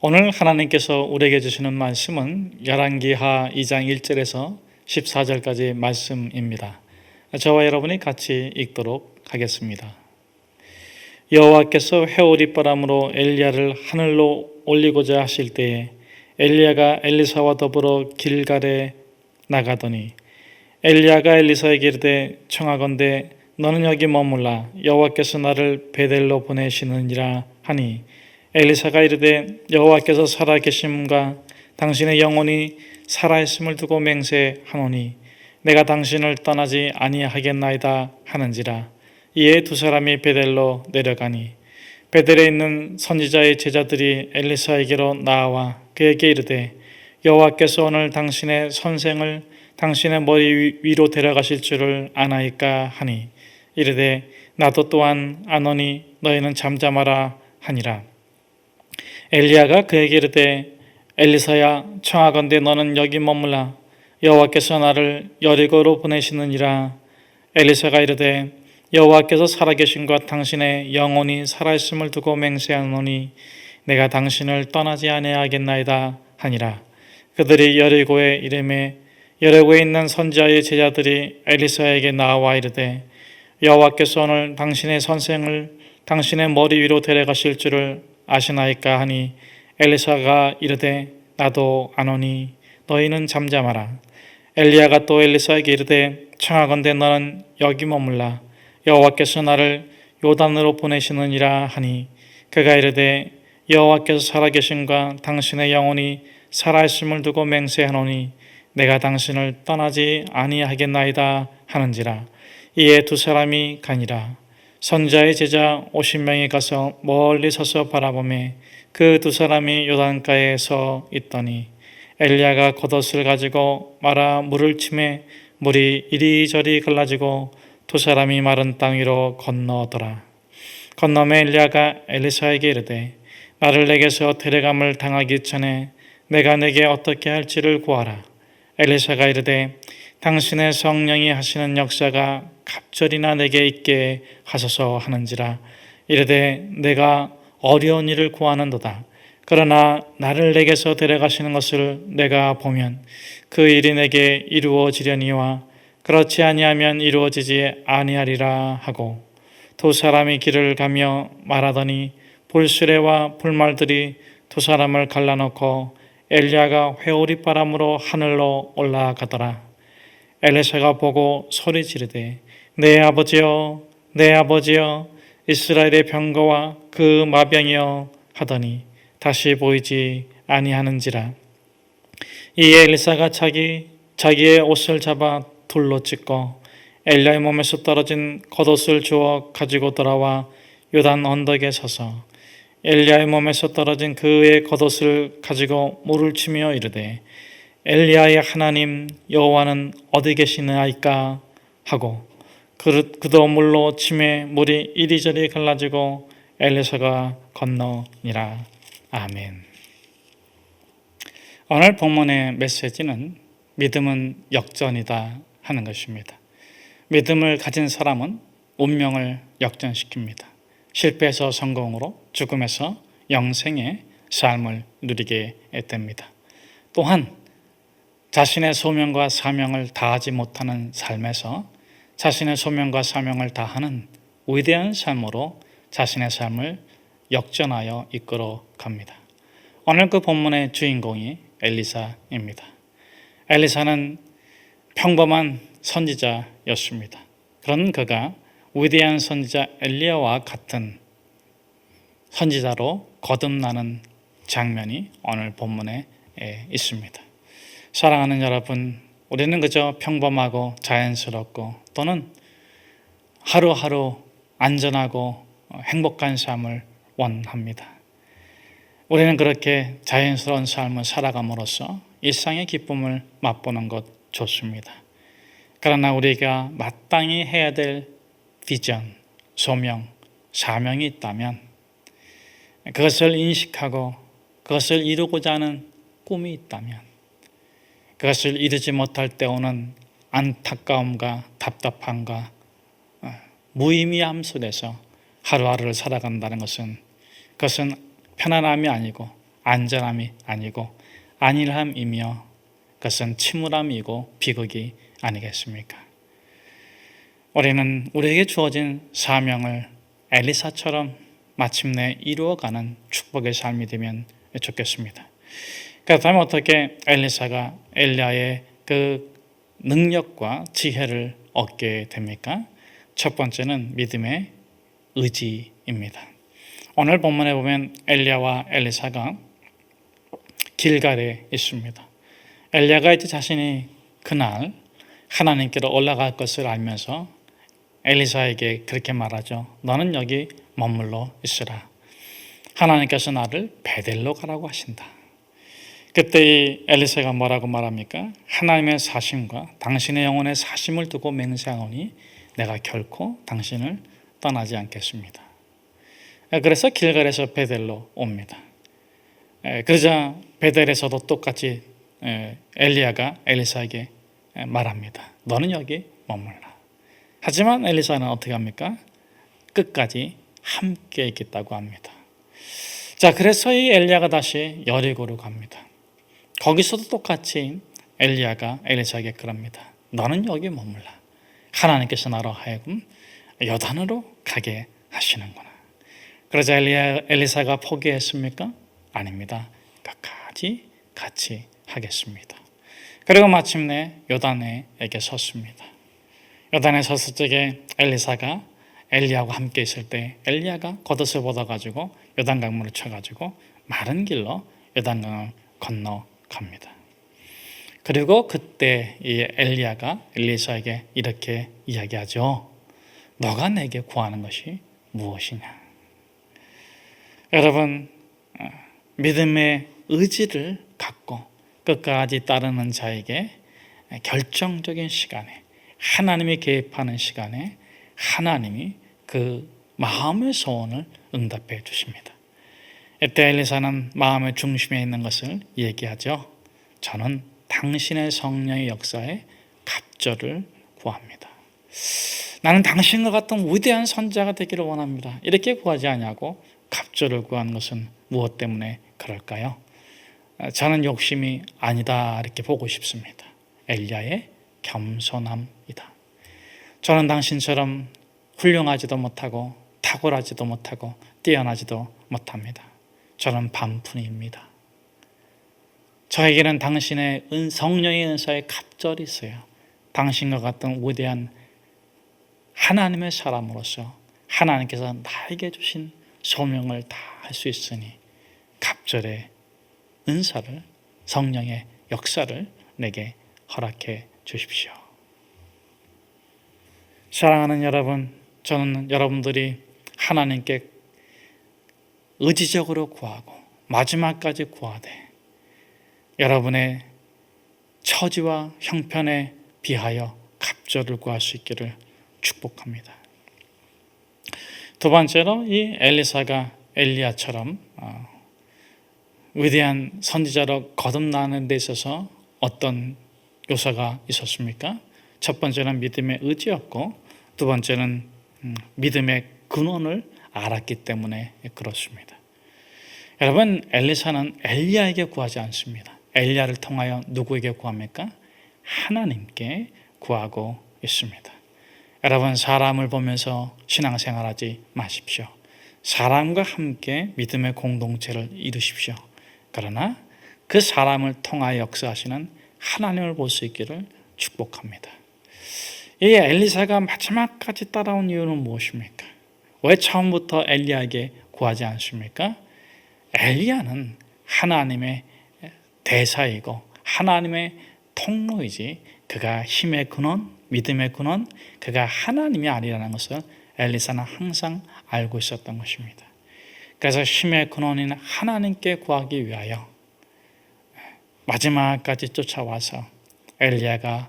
오늘 하나님께서 우리에게 주시는 말씀은 열왕기하 2장 1절에서 14절까지 말씀입니다. 저와 여러분이 같이 읽도록 하겠습니다. 여호와께서 회오리바람으로 엘리야를 하늘로 올리고자 하실 때에 엘리야가 엘리사와 더불어 길갈에 나가더니 엘리야가 엘리사에게 이르되 청하건대 너는 여기 머물라 여호와께서 나를 베델로 보내시느니라 하니 엘리사가 이르되 여호와께서 살아계심과 당신의 영혼이 살아있음을 두고 맹세하노니 내가 당신을 떠나지 아니하겠나이다 하는지라. 이에 두 사람이 베델로 내려가니 베델에 있는 선지자의 제자들이 엘리사에게로 나와 그에게 이르되 여호와께서 오늘 당신의 선생을 당신의 머리 위로 데려가실 줄을 아나이까 하니 이르되 나도 또한 아노니 너희는 잠잠하라 하니라. 엘리야가 그에게 이르되 엘리사야 청하건대 너는 여기 머물라 여호와께서 나를 여리고로 보내시느니라. 엘리사가 이르되 여호와께서 살아계신과 당신의 영혼이 살아있음을 두고 맹세하노니 내가 당신을 떠나지 아니하겠나이다 하니라. 그들이 여리고에 이르매 여리고에 있는 선지자의 제자들이 엘리사에게 나와 이르되 여호와께서 오늘 당신의 선생을 당신의 머리 위로 데려가실 줄을 아시나이까 하니 엘리사가 이르되 나도 아노니 너희는 잠잠하라. 엘리야가 또 엘리사에게 이르되 청하건대 너는 여기 머물라 여호와께서 나를 요단으로 보내시느니라 하니 그가 이르되 여호와께서 살아계신과 당신의 영혼이 살아있음을 두고 맹세하노니 내가 당신을 떠나지 아니하겠나이다 하는지라. 이에 두 사람이 가니라. 선지자의 제자 50명이 가서 멀리 서서 바라보매 그 두 사람이 요단가에 서 있더니 엘리야가 겉옷을 가지고 말아 물을 치매 물이 이리저리 갈라지고 두 사람이 마른 땅 위로 건너더라. 건너매 엘리야가 엘리사에게 이르되 나를 내게서 데려감을 당하기 전에 내가 내게 어떻게 할지를 구하라. 엘리사가 이르되 당신의 성령이 하시는 역사가 갑절이나 내게 있게 하소서 하는지라. 이르되 내가 어려운 일을 구하는도다. 그러나 나를 내게서 데려가시는 것을 내가 보면 그 일이 내게 이루어지려니와 그렇지 아니하면 이루어지지 아니하리라 하고 두 사람이 길을 가며 말하더니 불수레와 불말들이 두 사람을 갈라놓고 엘리야가 회오리바람으로 하늘로 올라가더라. 엘리사가 보고 소리 지르되 내 아버지여 내 아버지여 이스라엘의 병거와 그 마병이여 하더니 다시 보이지 아니하는지라. 이에 엘리사가 자기의 옷을 잡아 둘로 찢고 엘리야의 몸에서 떨어진 겉옷을 주워 가지고 돌아와 요단 언덕에 서서 엘리야의 몸에서 떨어진 그의 겉옷을 가지고 물을 치며 이르되 엘리야의 하나님 여호와는 어디 계시나이까 하고 그도 물로 치매 물이 이리저리 갈라지고 엘리사가 건너니라. 아멘. 오늘 본문의 메시지는 믿음은 역전이다 하는 것입니다. 믿음을 가진 사람은 운명을 역전시킵니다. 실패에서 성공으로 죽음에서 영생의 삶을 누리게 됩니다. 또한 자신의 소명과 사명을 다하지 못하는 삶에서 자신의 소명과 사명을 다하는 위대한 삶으로 자신의 삶을 역전하여 이끌어 갑니다. 오늘 그 본문의 주인공이 엘리사입니다. 엘리사는 평범한 선지자였습니다. 그런 그가 위대한 선지자 엘리야와 같은 선지자로 거듭나는 장면이 오늘 본문에 있습니다. 사랑하는 여러분, 우리는 그저 평범하고 자연스럽고 또는 하루하루 안전하고 행복한 삶을 원합니다. 우리는 그렇게 자연스러운 삶을 살아감으로써 일상의 기쁨을 맛보는 것 좋습니다. 그러나 우리가 마땅히 해야 될 비전, 소명, 사명이 있다면 그것을 인식하고 그것을 이루고자 하는 꿈이 있다면 그것을 이루지 못할 때 오는 안타까움과 답답함과 무의미함 속에서 하루하루를 살아간다는 것은 그것은 편안함이 아니고 안전함이 아니고 안일함이며 그것은 침울함이고 비극이 아니겠습니까? 우리는 우리에게 주어진 사명을 엘리사처럼 마침내 이루어가는 축복의 삶이 되면 좋겠습니다. 그렇다면 어떻게 엘리사가 엘리야의 그 능력과 지혜를 얻게 됩니까? 첫 번째는 믿음의 의지입니다. 오늘 본문에 보면 엘리야와 엘리사가 길갈에 있습니다. 엘리야가 이제 자신이 그날 하나님께로 올라갈 것을 알면서 엘리사에게 그렇게 말하죠. 너는 여기 머물러 있으라. 하나님께서 나를 베델로 가라고 하신다. 그때 이 엘리사가 뭐라고 말합니까? 하나님의 사심과 당신의 영혼의 사심을 두고 맹세하노니 내가 결코 당신을 떠나지 않겠습니다. 그래서 길갈에서 베델로 옵니다. 그러자 베델에서도 똑같이 엘리야가 엘리사에게 말합니다. 너는 여기 머물라. 하지만 엘리사는 어떻게 합니까? 끝까지 함께 있겠다고 합니다. 자, 그래서 이 엘리야가 다시 여리고로 갑니다. 거기서도 똑같이 엘리야가 엘리사에게 그럽니다. 너는 여기 머물라. 하나님께서 나로 하여금 요단으로 가게 하시는구나. 그러자 엘리사가 포기했습니까? 아닙니다. 끝까지 같이 하겠습니다. 그리고 마침내 요단에게 섰습니다. 요단에 섰을 적에 엘리사가 엘리야와 함께 있을 때 엘리야가 겉옷을 벗어가지고 요단강물을 쳐가지고 마른 길로 요단강을 건너갑니다. 그리고 그때 이 엘리야가 엘리사에게 이렇게 이야기하죠. 너가 내게 구하는 것이 무엇이냐? 여러분, 믿음의 의지를 갖고 끝까지 따르는 자에게 결정적인 시간에 하나님이 개입하는 시간에 하나님이 그 마음의 소원을 응답해 주십니다. 이때 엘리사는 마음의 중심에 있는 것을 얘기하죠. 저는 당신의 성령의 역사에 갑절을 구합니다. 나는 당신과 같은 위대한 선자가 되기를 원합니다. 이렇게 구하지 않냐고 갑절을 구하는 것은 무엇 때문에 그럴까요? 저는 욕심이 아니다 이렇게 보고 싶습니다. 엘리야의 겸손함이다. 저는 당신처럼 훌륭하지도 못하고 탁월하지도 못하고 뛰어나지도 못합니다. 저는 반푼입니다. 저에게는 당신의 성령의 은사에 갑절이 있어요. 당신과 같은 위대한 하나님의 사람으로서 하나님께서 나에게 주신 소명을 다 할 수 있으니 갑절의 은사를 성령의 역사를 내게 허락해 주십시오. 사랑하는 여러분, 저는 여러분들이 하나님께 의지적으로 구하고 마지막까지 구하되 여러분의 처지와 형편에 비하여 갑절을 구할 수 있기를 축복합니다. 두 번째로 이 엘리사가 엘리야처럼 위대한 선지자로 거듭나는 데 있어서 어떤 요소가 있었습니까? 첫 번째는 믿음의 의지였고 두 번째는 믿음의 근원을 알았기 때문에 그렇습니다. 여러분, 엘리사는 엘리야에게 구하지 않습니다. 엘리야를 통하여 누구에게 구합니까? 하나님께 구하고 있습니다. 여러분, 사람을 보면서 신앙생활하지 마십시오. 사람과 함께 믿음의 공동체를 이루십시오. 그러나 그 사람을 통하여 역사하시는 하나님을 볼 수 있기를 축복합니다. 이 엘리사가 마지막까지 따라온 이유는 무엇입니까? 왜 처음부터 엘리야에게 구하지 않습니까? 엘리야는 하나님의 대사이고 하나님의 통로이지 그가 힘의 근원, 믿음의 근원, 그가 하나님이 아니라는 것을 엘리사는 항상 알고 있었던 것입니다. 그래서 힘의 근원인 하나님께 구하기 위하여 마지막까지 쫓아와서 엘리야가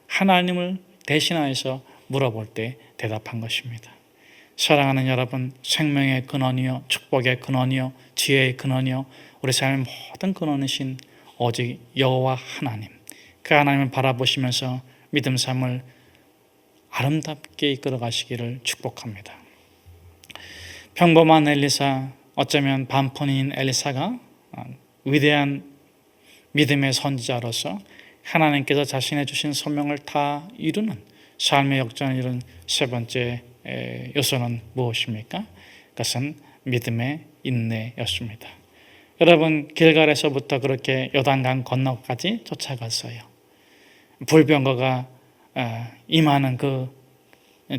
하나님을 대신하여서 물어볼 때 대답한 것입니다. 사랑하는 여러분, 생명의 근원이요, 축복의 근원이요, 지혜의 근원이요, 우리 삶의 모든 근원이신 오직 여호와 하나님, 그 하나님을 바라보시면서 믿음 삶을 아름답게 이끌어 가시기를 축복합니다. 평범한 엘리사, 어쩌면 반푼인 엘리사가 위대한 믿음의 선지자로서 하나님께서 자신의 주신 소명을 다 이루는 삶의 역전을 이룬 세 번째 요소는 무엇입니까? 그것은 믿음의 인내였습니다. 여러분, 길갈에서부터 그렇게 요단강 건너까지 쫓아갔어요. 불병거가 임하는 그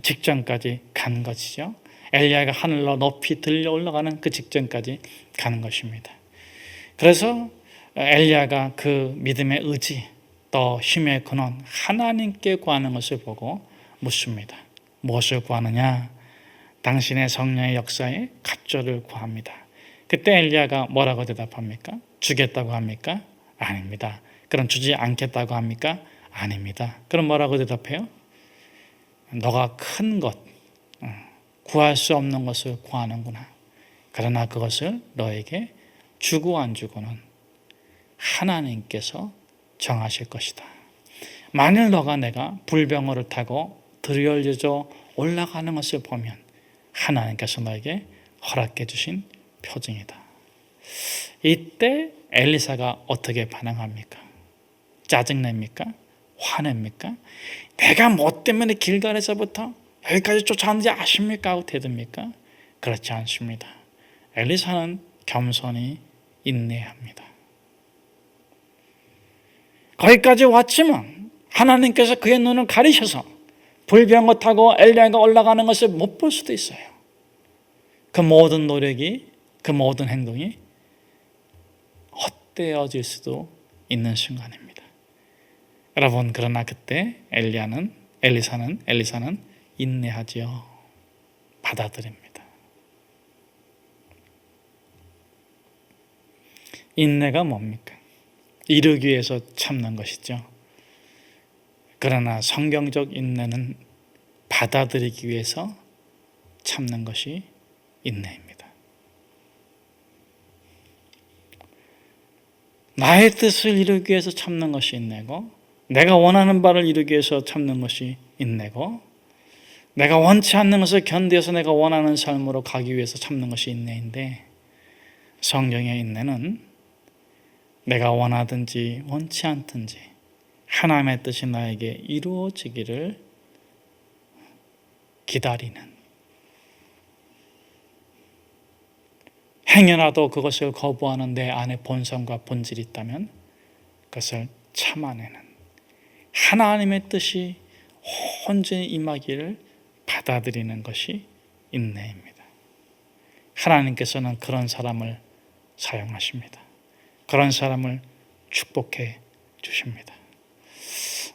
직전까지 간 것이죠. 엘리야가 하늘로 높이 들려 올라가는 그 직전까지 가는 것입니다. 그래서 엘리야가 그 믿음의 의지, 또 힘의 근원 하나님께 구하는 것을 보고 묻습니다. 무엇을 구하느냐? 당신의 성령의 역사에 갑절을 구합니다. 그때 엘리야가 뭐라고 대답합니까? 주겠다고 합니까? 아닙니다. 그럼 주지 않겠다고 합니까? 아닙니다. 그럼 뭐라고 대답해요? 너가 큰 것, 구할 수 없는 것을 구하는구나. 그러나 그것을 너에게 주고 안 주고는 하나님께서 정하실 것이다. 만일 너가 내가 불병거를 타고 들여올려져 올라가는 것을 보면 하나님께서 너에게 허락해 주신 표징이다. 이때 엘리사가 어떻게 반응합니까? 짜증냅니까? 화냅니까? 내가 뭐 때문에 길갈에서부터 여기까지 쫓아왔는지 아십니까? 하고 대듭니까? 그렇지 않습니다. 엘리사는 겸손히 인내합니다. 거기까지 왔지만 하나님께서 그의 눈을 가리셔서 불병거 타고 엘리야가 올라가는 것을 못 볼 수도 있어요. 그 모든 노력이, 그 모든 행동이 헛되어질 수도 있는 순간입니다. 여러분, 그러나 그때 엘리사는 인내하지요. 받아들입니다. 인내가 뭡니까? 이루기 위해서 참는 것이죠. 그러나 성경적 인내는 받아들이기 위해서 참는 것이 인내입니다. 나의 뜻을 이루기 위해서 참는 것이 인내고, 내가 원하는 바를 이루기 위해서 참는 것이 인내고, 내가 원치 않는 것을 견디어서 내가 원하는 삶으로 가기 위해서 참는 것이 인내인데, 성경의 인내는 내가 원하든지 원치 않든지 하나님의 뜻이 나에게 이루어지기를 기다리는, 행여라도 그것을 거부하는 내 안에 본성과 본질이 있다면 그것을 참아내는, 하나님의 뜻이 온전히 임하기를 받아들이는 것이 인내입니다. 하나님께서는 그런 사람을 사용하십니다. 그런 사람을 축복해 주십니다.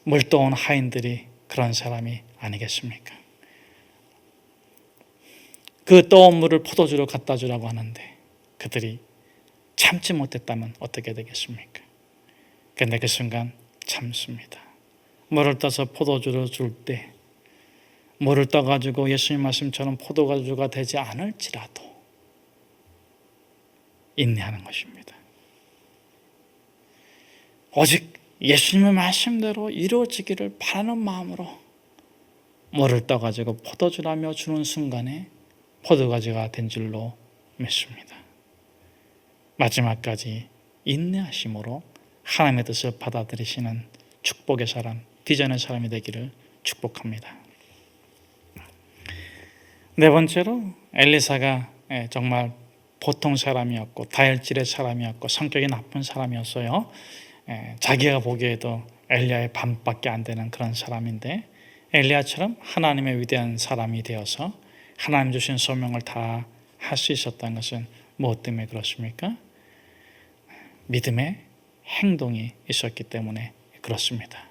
물도온 하인들이 그런 사람이 아니겠습니까? 그 떠온 물을 포도주로 갖다 주라고 하는데 그들이 참지 못했다면 어떻게 되겠습니까? 그런데 그 순간 참습니다. 물을 떠서 포도주를 줄 때 물을 떠가지고 예수님 말씀처럼 포도주가 되지 않을지라도 인내하는 것입니다. 오직 예수님의 말씀대로 이루어지기를 바라는 마음으로 물을 떠가지고 포도주라며 주는 순간에 포도가지가 된 줄로 믿습니다. 마지막까지 인내하심으로 하나님의 뜻을 받아들이시는 축복의 사람, 비전의 사람이 되기를 축복합니다. 네 번째로 엘리사가 정말 보통 사람이었고 다혈질의 사람이었고 성격이 나쁜 사람이었어요. 자기가 보기에도 엘리야의 반밖에 안 되는 그런 사람인데 엘리야처럼 하나님의 위대한 사람이 되어서 하나님 주신 소명을 다 할 수 있었던 것은 무엇 때문에 그렇습니까? 믿음의 행동이 있었기 때문에 그렇습니다.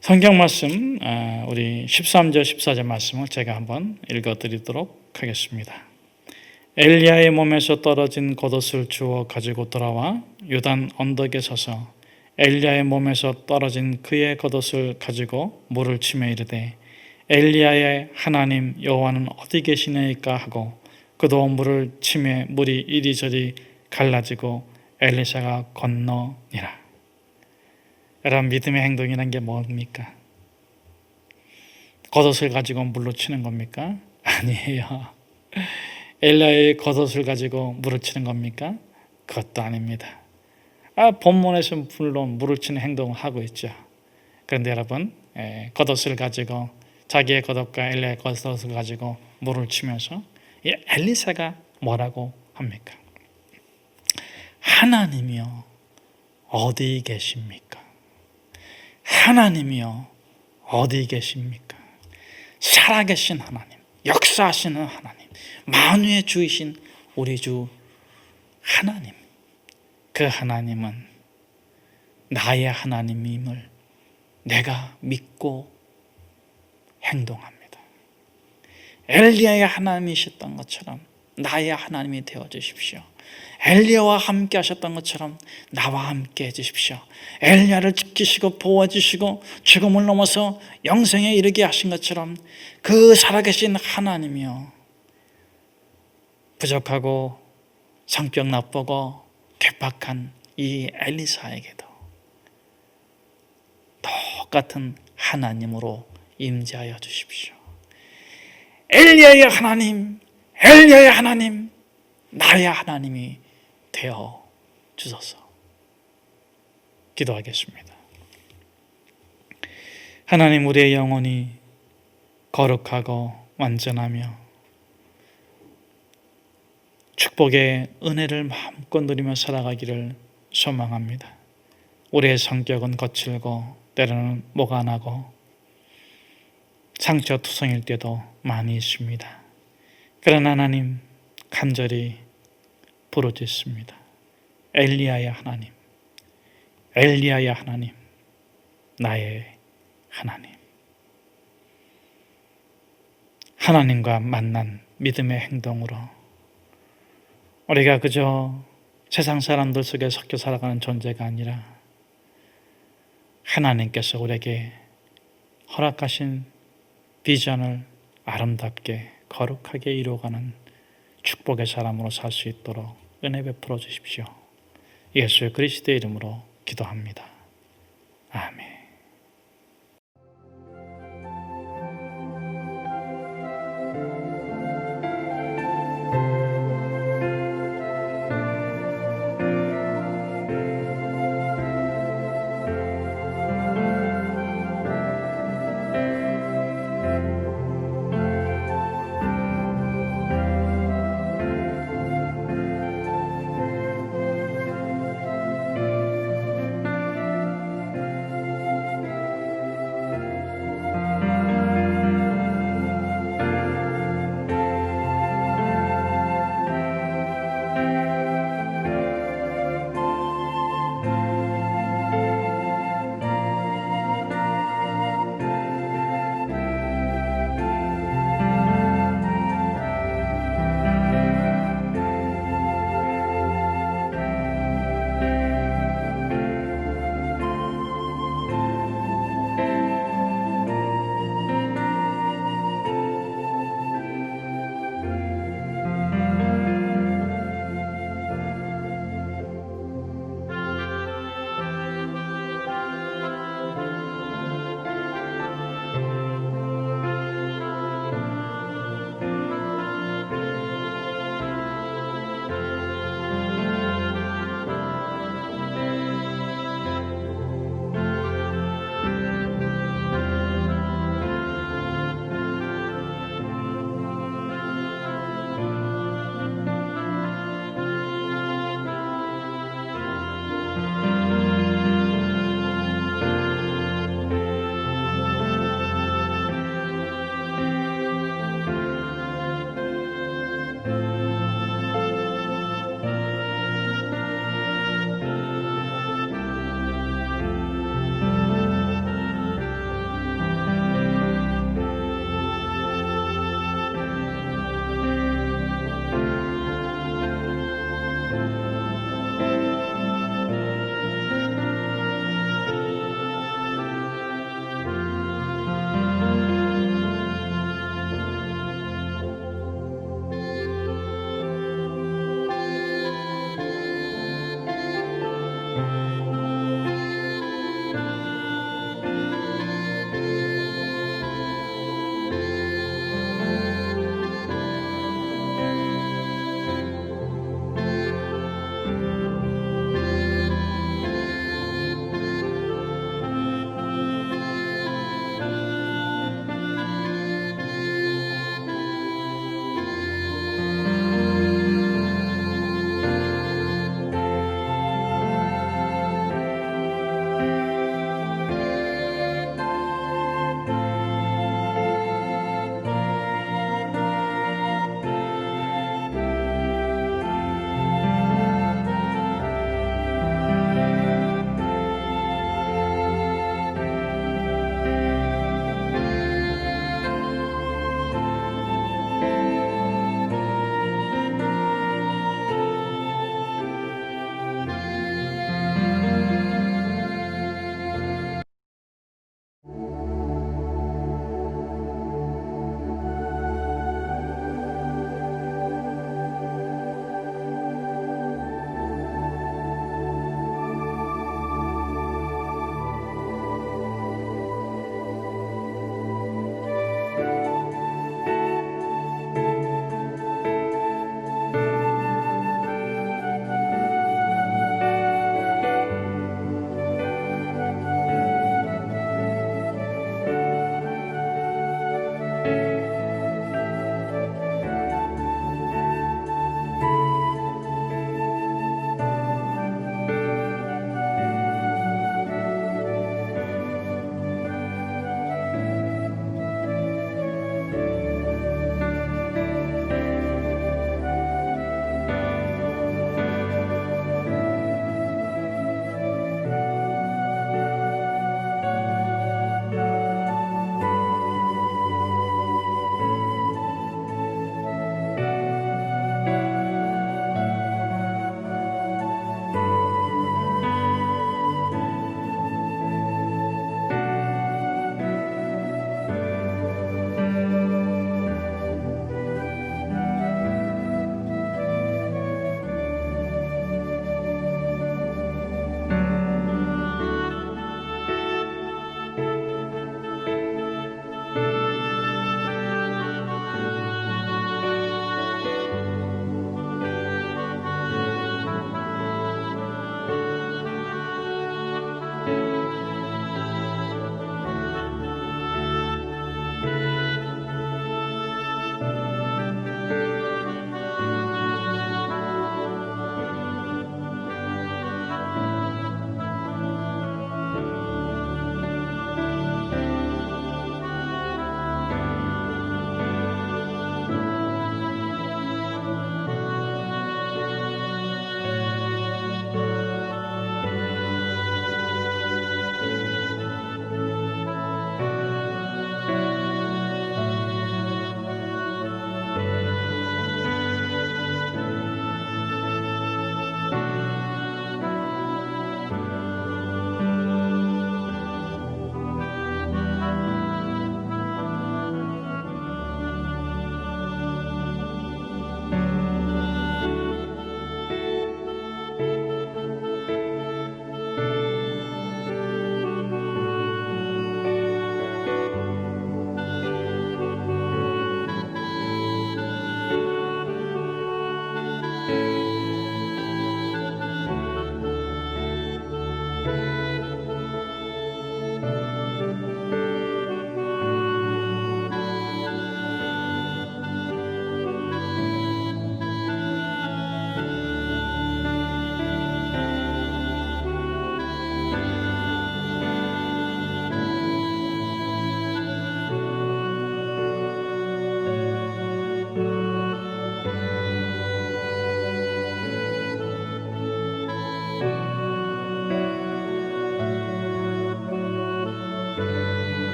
성경 말씀 우리 13절 14절 말씀을 제가 한번 읽어드리도록 하겠습니다. 엘리야의 몸에서 떨어진 겉옷을 주워 가지고 돌아와 요단 언덕에 서서 엘리야의 몸에서 떨어진 그의 겉옷을 가지고 물을 치며 이르되 엘리야의 하나님 여호와는 어디 계시나이까 하고 그도 물을 치매 물이 이리저리 갈라지고 엘리사가 건너니라. 여러분, 믿음의 행동이란 게 뭡니까? 겉옷을 가지고 물로 치는 겁니까? 아니에요. 엘리야의 겉옷을 가지고 물을 치는 겁니까? 그것도 아닙니다. 본문에서 물론 물을 치는 행동을 하고 있죠. 그런데 여러분, 겉옷을 가지고, 자기의 겉옷과 엘리야의 겉옷을 가지고 물을 치면서 이 엘리사가 뭐라고 합니까? 하나님이여 어디 계십니까? 하나님이여 어디 계십니까? 살아계신 하나님, 역사하시는 하나님, 만유의 주이신 우리 주 하나님, 그 하나님은 나의 하나님임을 내가 믿고 행동합니다. 엘리야의 하나님이셨던 것처럼 나의 하나님이 되어 주십시오. 엘리야와 함께 하셨던 것처럼 나와 함께 해주십시오. 엘리야를 지키시고 보호해 주시고 죽음을 넘어서 영생에 이르게 하신 것처럼 그 살아계신 하나님이여, 부족하고 성격 나쁘고 괴팍한 이 엘리사에게도 똑같은 하나님으로 임재하여 주십시오. 엘리야의 하나님, 엘리야의 하나님, 나의 하나님이 되어 주소서. 기도하겠습니다. 하나님, 우리의 영혼이 거룩하고 완전하며 축복의 은혜를 마음껏 누리며 살아가기를 소망합니다. 우리의 성격은 거칠고 때로는 모간하고 상처투성일 때도 많이 있습니다. 그러나 하나님, 간절히 부르짖습니다. 엘리야의 하나님, 엘리야의 하나님, 나의 하나님. 하나님과 만난 믿음의 행동으로 우리가 그저 세상 사람들 속에 섞여 살아가는 존재가 아니라 하나님께서 우리에게 허락하신 비전을 아름답게 거룩하게 이루어가는 축복의 사람으로 살 수 있도록 은혜 베풀어 주십시오. 예수 그리스도의 이름으로 기도합니다. 아멘.